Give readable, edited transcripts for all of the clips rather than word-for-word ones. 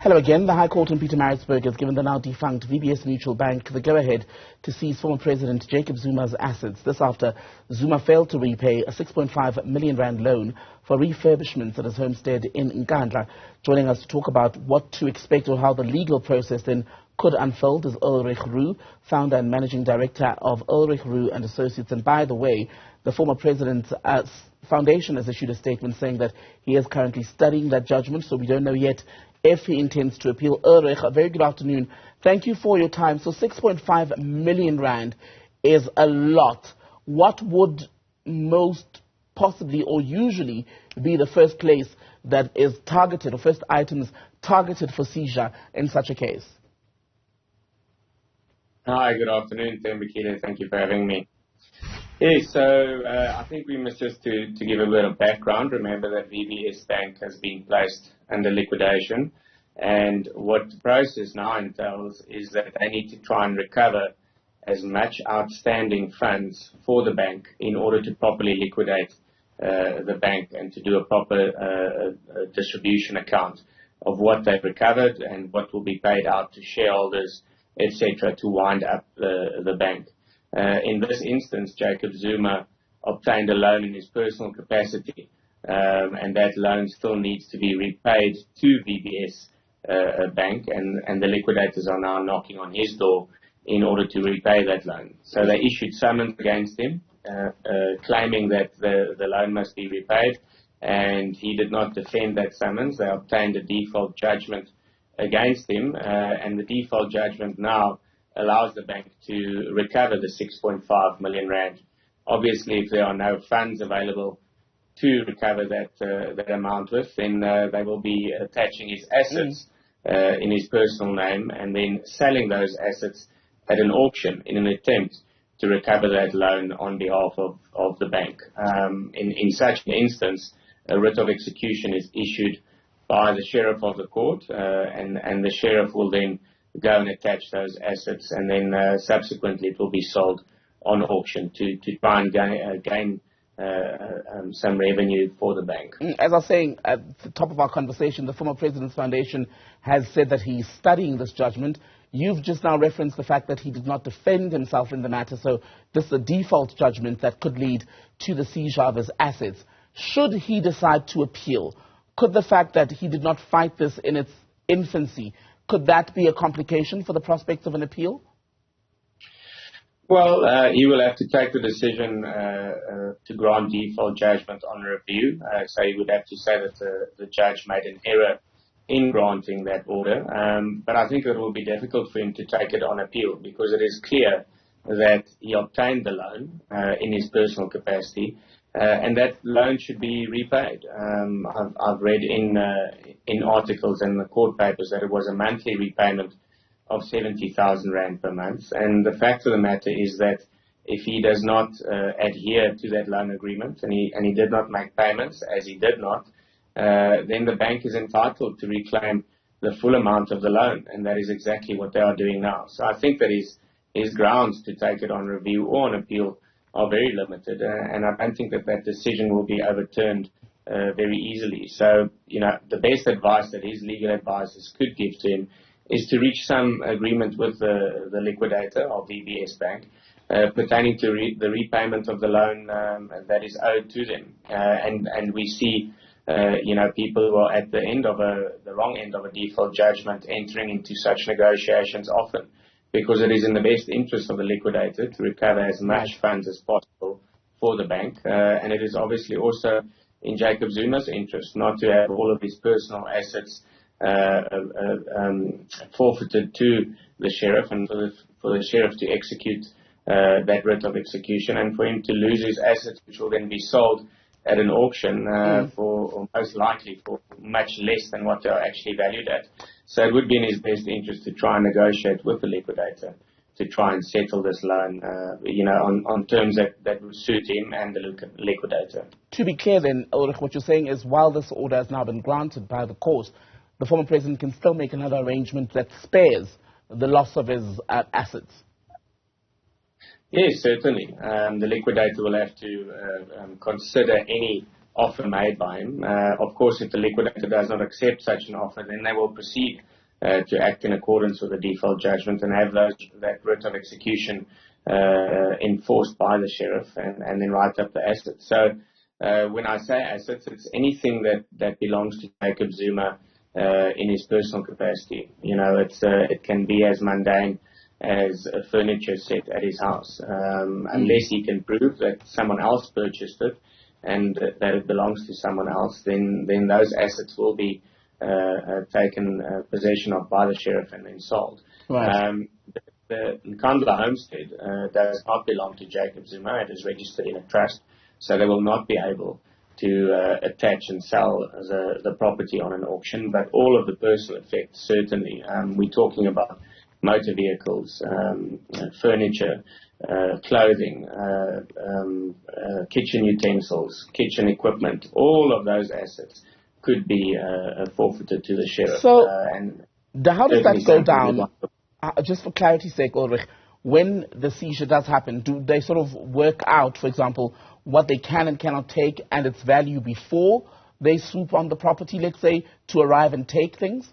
Hello again. The High Court in Pietermaritzburg has given the now defunct VBS Mutual Bank the go-ahead to seize former President Jacob Zuma's assets. This after Zuma failed to repay a 6.5 million rand loan for refurbishments at his homestead in Nkandla. Joining us to talk about what to expect or how the legal process then could unfold is Ulrich Roux, founder and managing director of Ulrich Roux Associates. And by the way, the former president's foundation has issued a statement saying that he is currently studying that judgment, so we don't know yet if he intends to appeal. Ulrich, a very good afternoon. Thank you for your time. So 6.5 million rand is a lot. What would most possibly or usually be the first place that is targeted, or first items targeted for seizure in such a case? Hi, good afternoon, Thembekile. Thank you for having me. Yes, so I think we must just to give a bit of background, remember that VBS Bank has been placed under liquidation, and what the process now entails is that they need to try and recover as much outstanding funds for the bank in order to properly liquidate the bank and to do a proper distribution account of what they've recovered and what will be paid out to shareholders, etc., to wind up the bank. In this instance, Jacob Zuma obtained a loan in his personal capacity, and that loan still needs to be repaid to VBS Bank, and the liquidators are now knocking on his door in order to repay that loan. So they issued summons against him, claiming that the loan must be repaid, and he did not defend that summons. They obtained a default judgment against him, and the default judgment now allows the bank to recover the 6.5 million rand. Obviously, if there are no funds available to recover that amount with, then they will be attaching his assets in his personal name and then selling those assets at an auction in an attempt to recover that loan on behalf of the bank. In such an instance, a writ of execution is issued by the sheriff of the court, and the sheriff will then go and attach those assets, and then subsequently it will be sold on auction to try and gain some revenue for the bank. As I was saying at the top of our conversation, the former President's Foundation has said that he's studying this judgment. You've just now referenced the fact that he did not defend himself in the matter, so this is a default judgment that could lead to the seizure of his assets. Should he decide to appeal, could the fact that he did not fight this in its infancy, could that be a complication for the prospects of an appeal? Well, he will have to take the decision to grant default judgment on review. So he would have to say that the judge made an error in granting that order. But I think it will be difficult for him to take it on appeal, because it is clear that he obtained the loan in his personal capacity, and that loan should be repaid. I've read in articles and the court papers that it was a monthly repayment of 70,000 rand per month. And the fact of the matter is that if he does not adhere to that loan agreement, and he did not make payments, as he did not, then the bank is entitled to reclaim the full amount of the loan, and that is exactly what they are doing now. So I think that his grounds to take it on review or on appeal are very limited, and I don't think that decision will be overturned very easily. So, the best advice that his legal advisors could give to him is to reach some agreement with the liquidator of VBS Bank pertaining to the repayment of the loan that is owed to them. And we see, people who are at the wrong end of a default judgment entering into such negotiations often, because it is in the best interest of the liquidator to recover as much funds as possible for the bank. And it is obviously also in Jacob Zuma's interest not to have all of his personal assets forfeited to the sheriff, and for the sheriff to execute that writ of execution, and for him to lose his assets, which will then be sold at an auction or most likely for much less than what they are actually valued at. So it would be in his best interest to try and negotiate with the liquidator to try and settle this loan, on terms that would suit him and the liquidator. To be clear then, Ulrich, what you're saying is while this order has now been granted by the court, the former president can still make another arrangement that spares the loss of his assets. Yes, certainly. The liquidator will have to consider any offer made by him. Of course, if the liquidator does not accept such an offer, then they will proceed to act in accordance with the default judgment and have that writ of execution enforced by the sheriff and then write up the assets. So when I say assets, it's anything that belongs to Jacob Zuma in his personal capacity. You know, it can be as mundane as a furniture set at his house, unless he can prove that someone else purchased it and that it belongs to someone else, then those assets will be taken possession of by the sheriff and then sold. Right. The Nkandla homestead does not belong to Jacob Zuma. It is registered in a trust, so they will not be able to attach and sell the property on an auction. But all of the personal effects, certainly. We're talking about motor vehicles, furniture, clothing, kitchen utensils, kitchen equipment. All of those assets could be forfeited to the sheriff. So, how does that go down? Just for clarity's sake, Ulrich, when the seizure does happen, do they sort of work out, for example, what they can and cannot take and its value before they swoop on the property, let's say, to arrive and take things?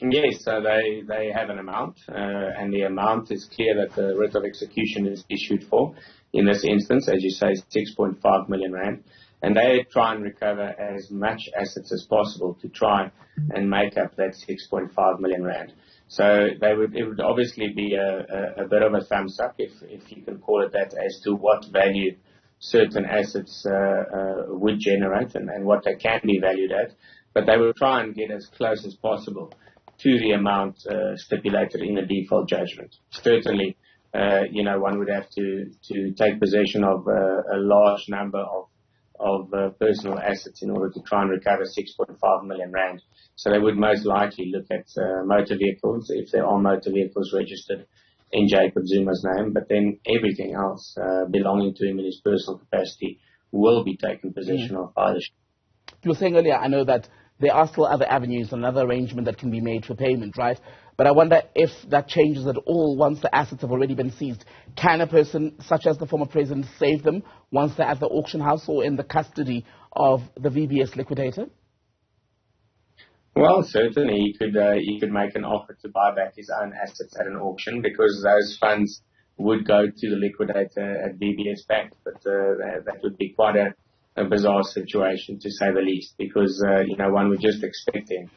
Yes, so they have an amount, and the amount is clear that the writ of execution is issued for. In this instance, as you say, 6.5 million rand. And they try and recover as much assets as possible to try and make up that 6.5 million rand. So it would obviously be a bit of a thumbs up, if you can call it that, as to what value certain assets would generate and what they can be valued at. But they will try and get as close as possible to the amount stipulated in the default judgment. Certainly, one would have to take possession of a large number of personal assets in order to try and recover 6.5 million rand. So they would most likely look at motor vehicles, if there are motor vehicles registered in Jacob Zuma's name, but then everything else belonging to him in his personal capacity will be taken possession of by the sheriff. You were saying earlier, I know that there are still other avenues, another arrangement that can be made for payment, right? But I wonder if that changes at all once the assets have already been seized. Can a person, such as the former president, save them once they're at the auction house or in the custody of the VBS liquidator? Well, certainly he could make an offer to buy back his own assets at an auction, because those funds would go to the liquidator at VBS Bank. But that would be quite a bizarre situation, to say the least, because one would just expect him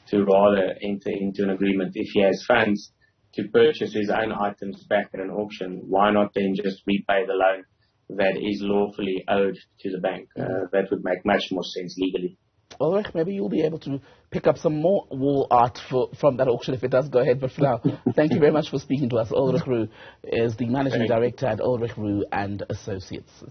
to rather enter into an agreement. If he has funds to purchase his own items back at an auction, why not then just repay the loan that is lawfully owed to the bank? That would make much more sense legally. Ulrich, maybe you'll be able to pick up some more wall art from that auction if it does go ahead. But for now, thank you very much for speaking to us. Ulrich Roux is the Managing Director at Ulrich Roux and Associates.